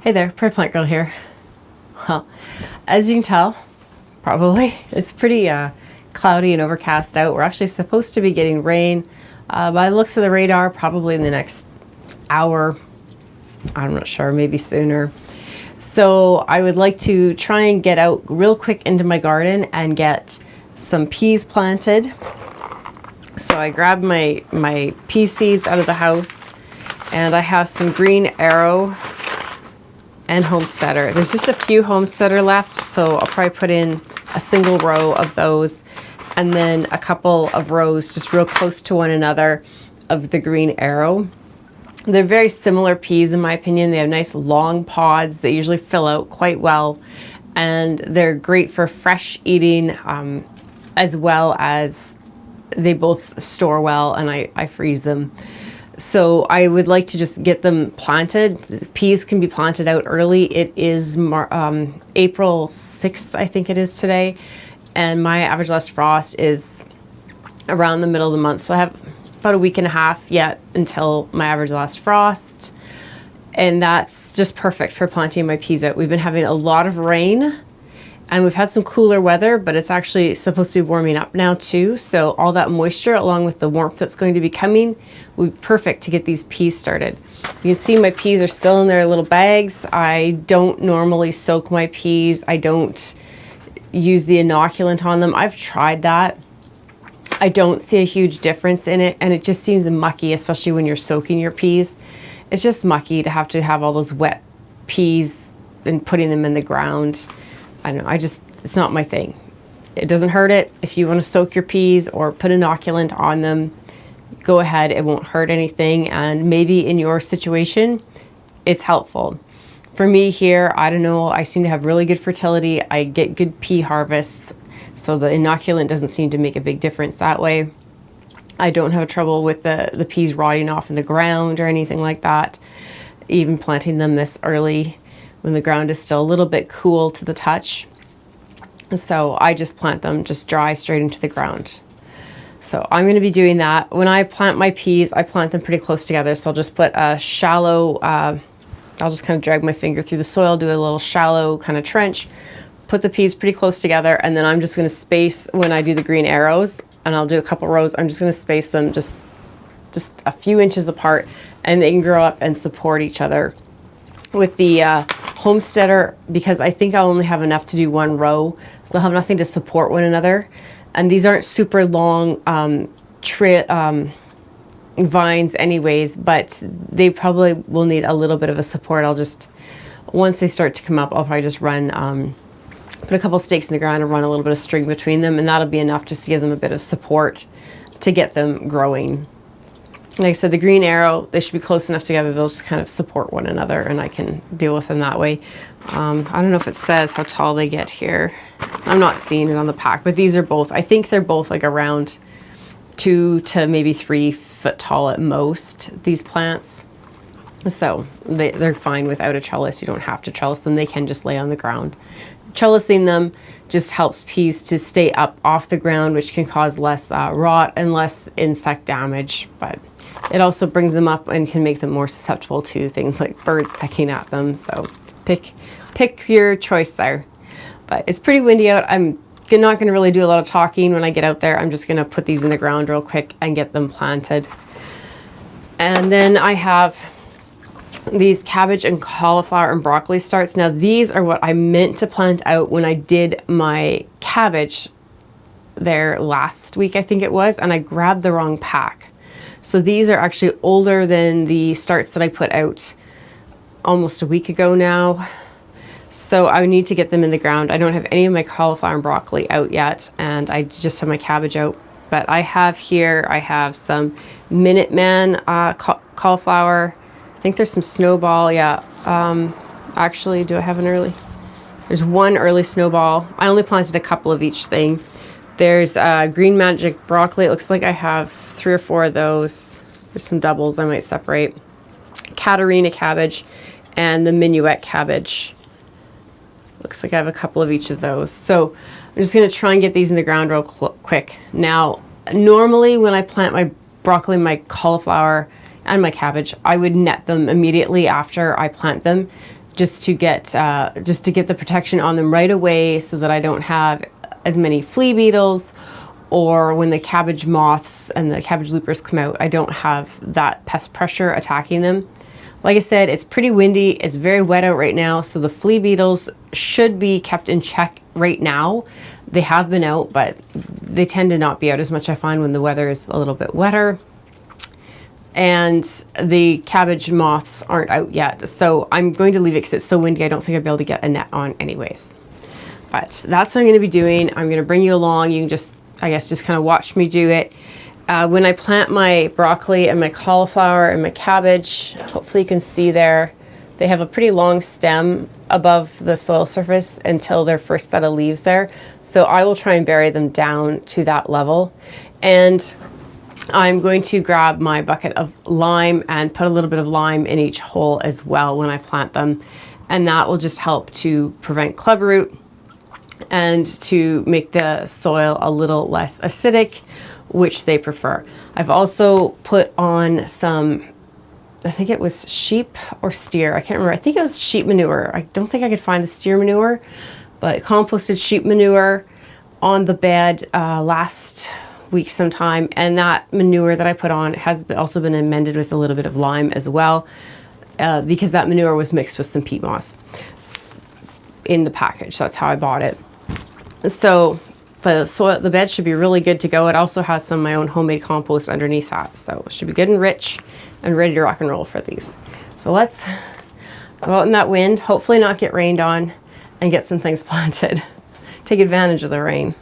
Hey there, Prairie Plant Girl here. Well, as you can tell, probably, it's pretty cloudy and overcast out. We're actually supposed to be getting rain. By the looks of the radar, probably in the next hour. I'm not sure, maybe sooner. So I would like to try and get out real quick into my garden and get some peas planted. So I grabbed my pea seeds out of the house, and I have some green arrow and homesteader. There's just a few homesteader left, so I'll probably put in a single row of those and then a couple of rows just real close to one another of the green arrow. They're very similar peas in my opinion. They have nice long pods that usually fill out quite well, and they're great for fresh eating as well as they both store well, and I freeze them. So I would like to just get them planted. Peas can be planted out early. It is April 6th, I think it is today. And my average last frost is around the middle of the month. So I have about a week and a half yet until my average last frost. And that's just perfect for planting my peas out. We've been having a lot of rain. And we've had some cooler weather, but it's actually supposed to be warming up now too. So all that moisture along with the warmth that's going to be coming will be perfect to get these peas started. You can see my peas are still in their little bags. I don't normally soak my peas. I don't use the inoculant on them. I've tried that. I don't see a huge difference in it, and it just seems mucky, especially when you're soaking your peas. It's just mucky to have all those wet peas and putting them in the ground. I don't know, it's not my thing. It doesn't hurt it. If you want to soak your peas or put inoculant on them, go ahead. It won't hurt anything. And maybe in your situation, it's helpful. For me here, I don't know, I seem to have really good fertility. I get good pea harvests. So the inoculant doesn't seem to make a big difference that way. I don't have trouble with the peas rotting off in the ground or anything like that. Even planting them this early when the ground is still a little bit cool to the touch. So I just plant them just dry straight into the ground. So I'm going to be doing that. When I plant my peas, I plant them pretty close together. So I'll just put a shallow, I'll just kind of drag my finger through the soil, do a little shallow kind of trench, put the peas pretty close together, and then I'm just going to space when I do the green arrows, and I'll do a couple rows. I'm just going to space them just a few inches apart, and they can grow up and support each other. With the homesteader, because I think I'll only have enough to do one row, so they'll have nothing to support one another. And these aren't super long vines anyways, but they probably will need a little bit of a support. Once they start to come up, I'll probably just put a couple stakes in the ground and run a little bit of string between them, and that'll be enough just to give them a bit of support to get them growing. Like I said, the green arrow, they should be close enough together. They'll just kind of support one another, and I can deal with them that way. I don't know if it says how tall they get here. I'm not seeing it on the pack, but these are both, I think they're both like around 2 to maybe 3 foot tall at most, these plants. So they're fine without a trellis. You don't have to trellis them. They can just lay on the ground. Trellising them just helps peas to stay up off the ground, which can cause less rot and less insect damage. But it also brings them up and can make them more susceptible to things like birds pecking at them. So pick your choice there. But it's pretty windy out. I'm not going to really do a lot of talking when I get out there. I'm just going to put these in the ground real quick and get them planted. And then I have these cabbage and cauliflower and broccoli starts. Now these are what I meant to plant out when I did my cabbage there last week, I think it was, and I grabbed the wrong pack. So these are actually older than the starts that I put out almost a week ago now. So I need to get them in the ground. I don't have any of my cauliflower and broccoli out yet, and I just have my cabbage out. But I have some Minuteman cauliflower. I think there's some snowball, yeah. Actually, do I have an early? There's one early snowball. I only planted a couple of each thing. There's Green Magic broccoli. It looks like I have 3 or 4 of those. There's some doubles I might separate. Katarina cabbage and the Minuet cabbage. Looks like I have a couple of each of those. So I'm just going to try and get these in the ground real quick. Now, normally when I plant my broccoli, my cauliflower, and my cabbage, I would net them immediately after I plant them. just to get the protection on them right away, so that I don't have as many flea beetles, or when the cabbage moths and the cabbage loopers come out, I don't have that pest pressure attacking them. Like I said, it's pretty windy, it's very wet out right now, so the flea beetles should be kept in check right now. They have been out, but they tend to not be out as much, I find, when the weather is a little bit wetter. And the cabbage moths aren't out yet, so I'm going to leave it because it's so windy. I don't think I'll be able to get a net on anyways. But that's what I'm going to be doing. I'm going to bring you along. You can just, I guess, just kind of watch me do it. When I plant my broccoli and my cauliflower and my cabbage, hopefully you can see there, they have a pretty long stem above the soil surface until their first set of leaves there. So I will try and bury them down to that level. And I'm going to grab my bucket of lime and put a little bit of lime in each hole as well when I plant them. And that will just help to prevent clubroot and to make the soil a little less acidic, which they prefer. I've also put on some, I think it was sheep or steer, I can't remember. I think it was sheep manure. I don't think I could find the steer manure, but composted sheep manure on the bed last week sometime, and that manure that I put on has also been amended with a little bit of lime as well, because that manure was mixed with some peat moss in the package. That's how I bought it. So the bed should be really good to go. It also has some of my own homemade compost underneath that, so it should be good and rich and ready to rock and roll for these. So let's go out in that wind, hopefully not get rained on, and get some things planted. Take advantage of the rain.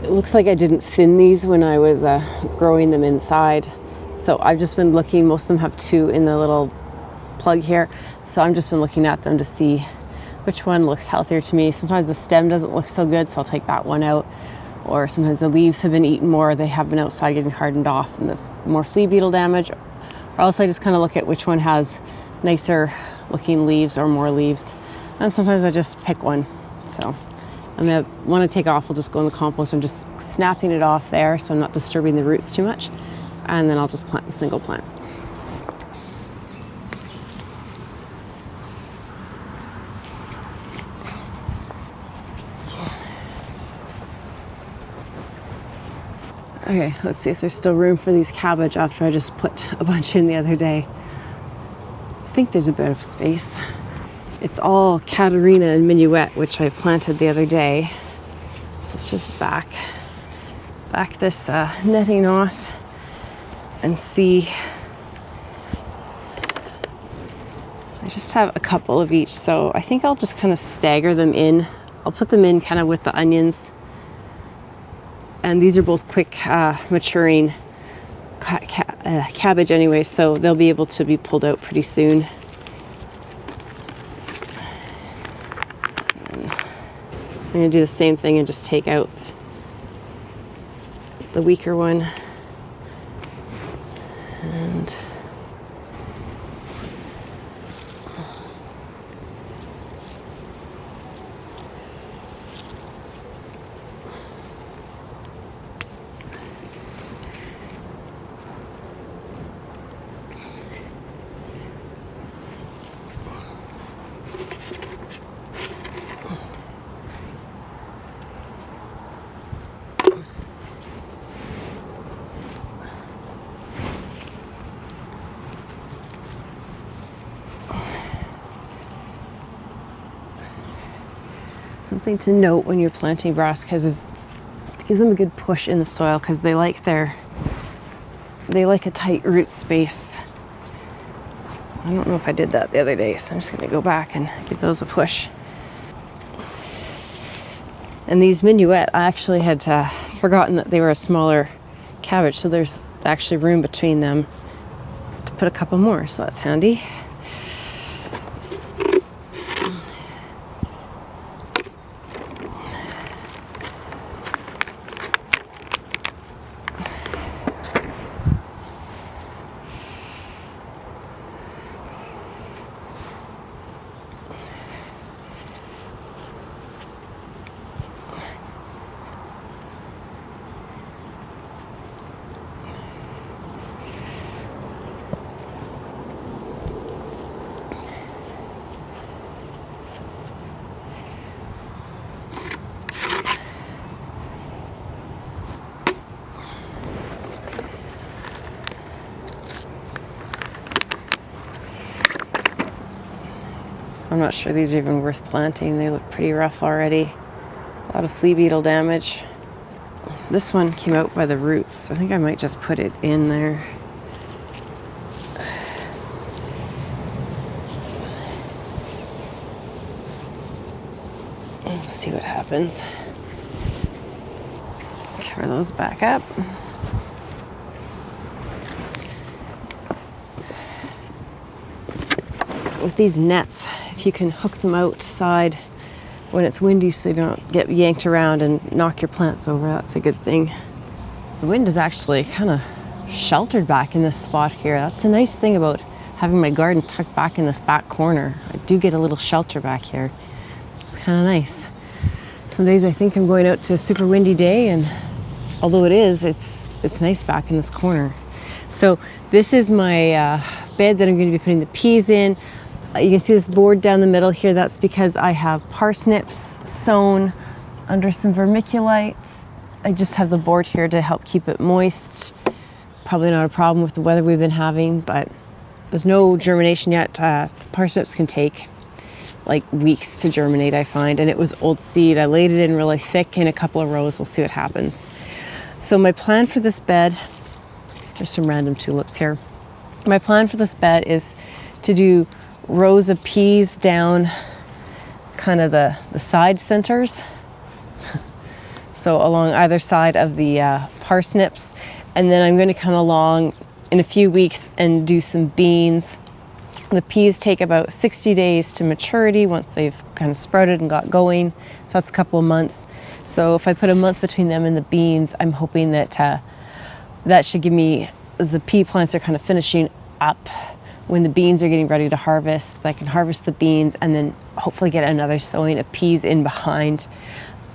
It looks like I didn't thin these when I was growing them inside. So I've just been looking, most of them have 2 in the little plug here. So I've just been looking at them to see which one looks healthier to me. Sometimes the stem doesn't look so good, so I'll take that one out. Or sometimes the leaves have been eaten more, they have been outside getting hardened off and the more flea beetle damage. Or else I just kind of look at which one has nicer looking leaves or more leaves. And sometimes I just pick one. So I'm gonna want to take off, I'll just go in the compost. I'm just snapping it off there so I'm not disturbing the roots too much. And then I'll just plant the single plant. Okay, let's see if there's still room for these cabbage after I just put a bunch in the other day. I think there's a bit of space. It's all Katarina and Minuet, which I planted the other day. So let's just back this netting off and see. I just have a couple of each, so I think I'll just kind of stagger them in. I'll put them in kind of with the onions. And these are both quick maturing cabbage anyway, so they'll be able to be pulled out pretty soon. I'm going to do the same thing and just take out the weaker one. And something to note when you're planting brassicas is to give them a good push in the soil, because they like a tight root space. I don't know if I did that the other day, so I'm just going to go back and give those a push. And these minuet, I actually had forgotten that they were a smaller cabbage, so there's actually room between them to put a couple more, so that's handy. I'm not sure these are even worth planting. They look pretty rough already. A lot of flea beetle damage. This one came out by the roots. I think I might just put it in there. Let's see what happens. Cover those back up. With these nets, if you can hook them outside when it's windy so they don't get yanked around and knock your plants over, that's a good thing. The wind is actually kind of sheltered back in this spot here. That's a nice thing about having my garden tucked back in this back corner. I do get a little shelter back here. It's kind of nice. Some days I think I'm going out to a super windy day, and although it's nice back in this corner. So this is my bed that I'm going to be putting the peas in. You can see this board down the middle here. That's because I have parsnips sown under some vermiculite. I just have the board here to help keep it moist. Probably not a problem with the weather we've been having, but there's no germination yet. Parsnips can take like weeks to germinate, I find, and it was old seed. I laid it in really thick in a couple of rows. We'll see what happens. So my plan for this bed, there's some random tulips here. My plan for this bed is to do rows of peas down kind of the side centers. So along either side of the parsnips. And then I'm going to come along in a few weeks and do some beans. The peas take about 60 days to maturity once they've kind of sprouted and got going. So that's a couple of months. So if I put a month between them and the beans, I'm hoping that that should give me, as the pea plants are kind of finishing up, when the beans are getting ready to harvest, I can harvest the beans and then hopefully get another sowing of peas in behind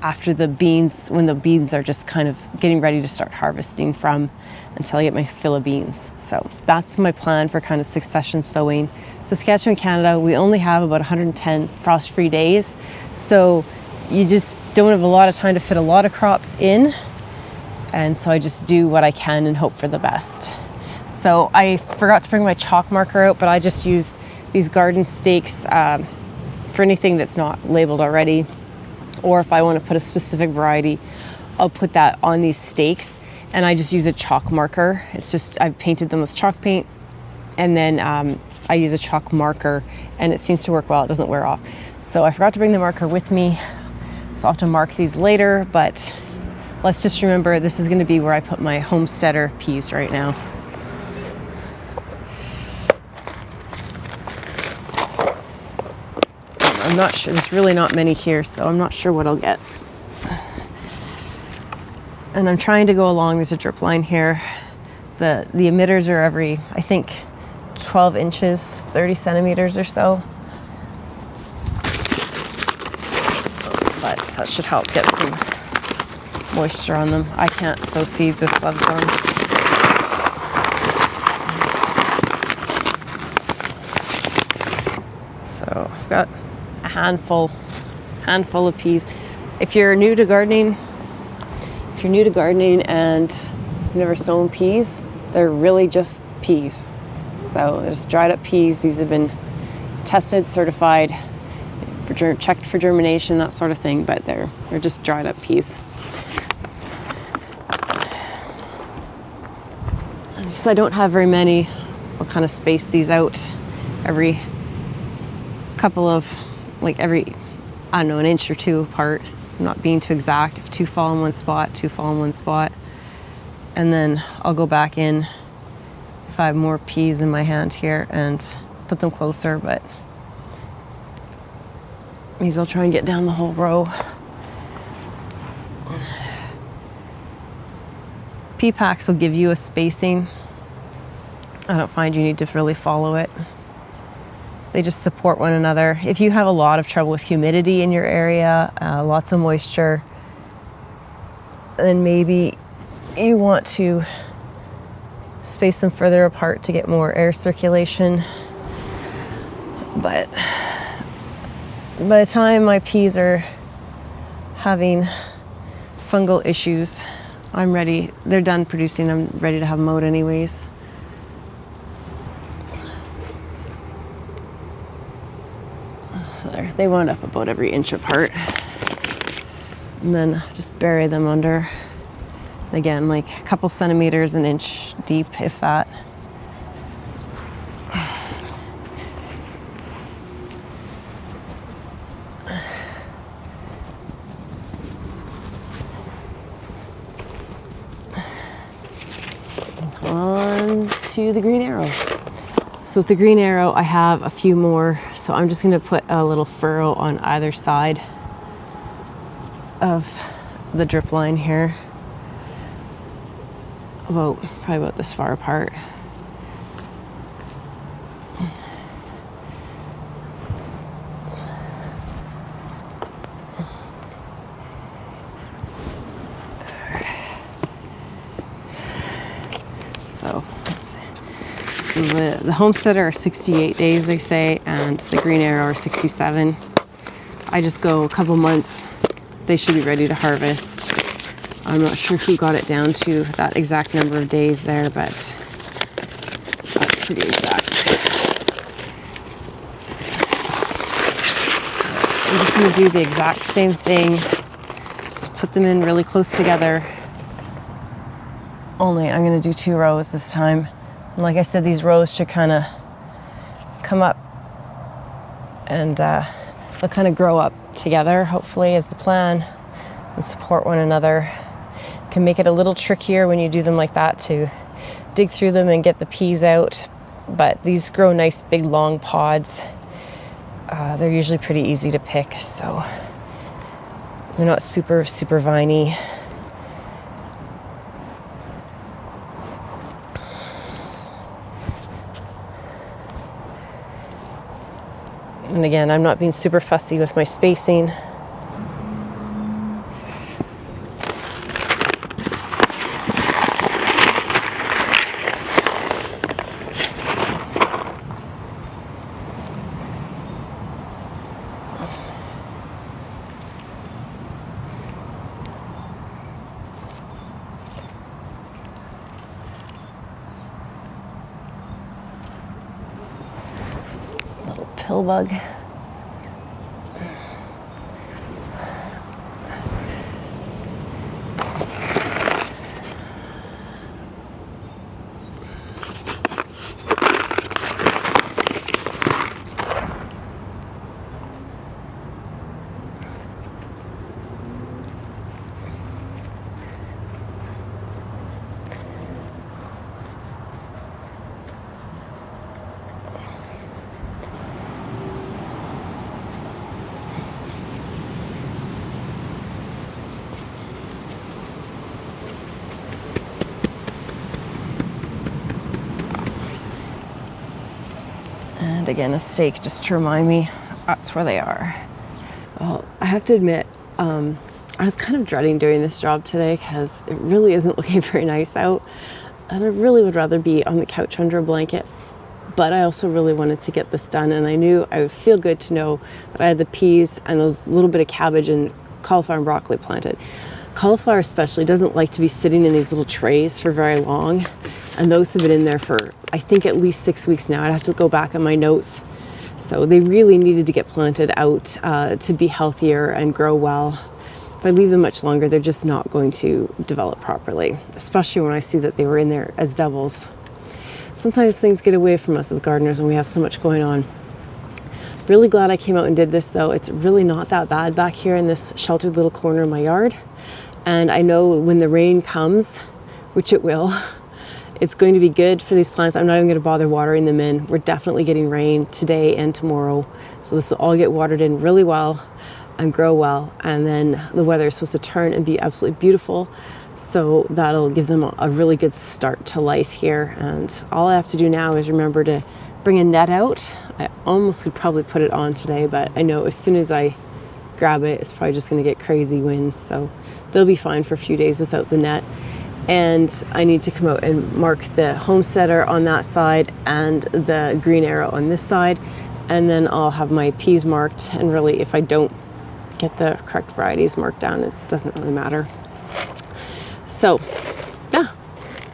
after the beans, when the beans are just kind of getting ready to start harvesting from, until I get my fill of beans. So that's my plan for kind of succession sowing. Saskatchewan, Canada, we only have about 110 frost-free days. So you just don't have a lot of time to fit a lot of crops in. And so I just do what I can and hope for the best. So I forgot to bring my chalk marker out, but I just use these garden stakes for anything that's not labeled already. Or if I want to put a specific variety, I'll put that on these stakes, and I just use a chalk marker. It's just, I've painted them with chalk paint, and then I use a chalk marker, and it seems to work well. It doesn't wear off. So I forgot to bring the marker with me, so I'll have to mark these later, but let's just remember this is going to be where I put my homesteader peas right now. not sure, there's really not many here, so I'm not sure what I'll get. And I'm trying to go along, there's a drip line here. The emitters are every, I think, 12 inches, 30 centimeters or so. But that should help get some moisture on them. I can't sow seeds with gloves on. So I've got a handful of peas. If you're new to gardening and you've never sown peas, they're really just peas. So there's dried up peas. These have been tested, certified, checked for germination, that sort of thing, but they're just dried up peas. So I don't have very many. I'll kind of space these out every couple of, like every, I don't know, an inch or two apart. I'm not being too exact. If two fall in one spot, two fall in one spot. And then I'll go back in if I have more peas in my hand here and put them closer, but these I'll try and get down the whole row. Pea packs will give you a spacing. I don't find you need to really follow it. They just support one another. If you have a lot of trouble with humidity in your area, lots of moisture, then maybe you want to space them further apart to get more air circulation. But by the time my peas are having fungal issues, I'm ready. They're done producing. I'm ready to have them out anyways. So there, they wound up about every inch apart. And then just bury them under. Again, like a couple centimeters, an inch deep, if that. On to the green arrow. So with the green arrow, I have a few more. So I'm just gonna put a little furrow on either side of the drip line here. Probably about this far apart. So let's see. So the homesteader are 68 days, they say, and the green arrow are 67. I just go a couple months. They should be ready to harvest. I'm not sure who got it down to that exact number of days there, but that's pretty exact. So I'm just going to do the exact same thing. Just put them in really close together. Only I'm going to do 2 rows this time. And like I said, these rows should kind of come up and they'll kind of grow up together, hopefully, is the plan, and support one another. Can make it a little trickier when you do them like that to dig through them and get the peas out, but these grow nice big long pods. They're usually pretty easy to pick, so they're not super viney. And again, I'm not being super fussy with my spacing. Pill bug. dig in a stake just to remind me that's where they are. Well, I have to admit, I was kind of dreading doing this job today because it really isn't looking very nice out. And I really would rather be on the couch under a blanket. But I also really wanted to get this done, and I knew I would feel good to know that I had the peas and a little bit of cabbage and cauliflower and broccoli planted. Cauliflower especially doesn't like to be sitting in these little trays for very long, and those have been in there for, I think, at least 6 weeks now. I'd have to go back on my notes. So they really needed to get planted out to be healthier and grow well. If I leave them much longer, they're just not going to develop properly, especially when I see that they were in there as doubles. Sometimes things get away from us as gardeners when we have so much going on. Really glad I came out and did this though. It's really not that bad back here in this sheltered little corner of my yard. And I know when the rain comes, which it will, it's going to be good for these plants. I'm not even going to bother watering them in. We're definitely getting rain today and tomorrow. So this will all get watered in really well and grow well. And then the weather is supposed to turn and be absolutely beautiful. So that'll give them a really good start to life here. And all I have to do now is remember to bring a net out. I almost could probably put it on today, but I know as soon as I grab it, it's probably just going to get crazy winds. So they'll be fine for a few days without the net. And I need to come out and mark the homesteader on that side and the green arrow on this side. And then I'll have my peas marked. And really, if I don't get the correct varieties marked down, it doesn't really matter. So, yeah,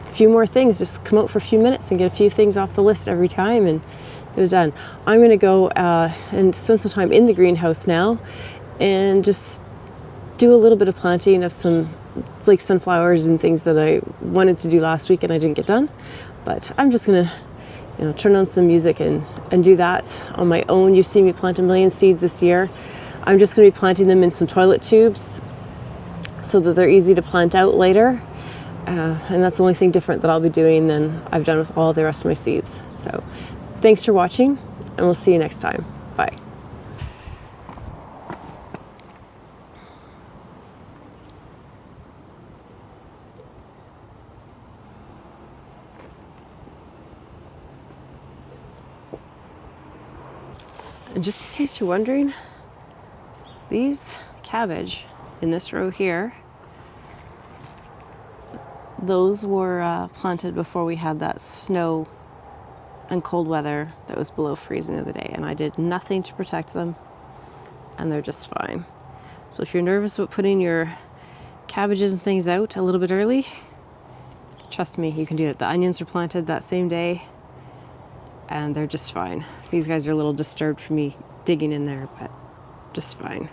a few more things. Just come out for a few minutes and get a few things off the list every time and get it done. I'm going to go and spend some time in the greenhouse now and just do a little bit of planting of some like sunflowers and things that I wanted to do last week and I didn't get done. But I'm just going to turn on some music and do that on my own. You've seen me plant a million seeds this year. I'm just going to be planting them in some toilet tubes so that they're easy to plant out later. And that's the only thing different that I'll be doing than I've done with all the rest of my seeds. So thanks for watching, and we'll see you next time. Bye. And just in case you're wondering, these cabbage in this row here, those were planted before we had that snow and cold weather that was below freezing the other day, and I did nothing to protect them, and they're just fine. So if you're nervous about putting your cabbages and things out a little bit early, trust me, you can do it. The onions were planted that same day, and they're just fine. These guys are a little disturbed for me digging in there, but just fine.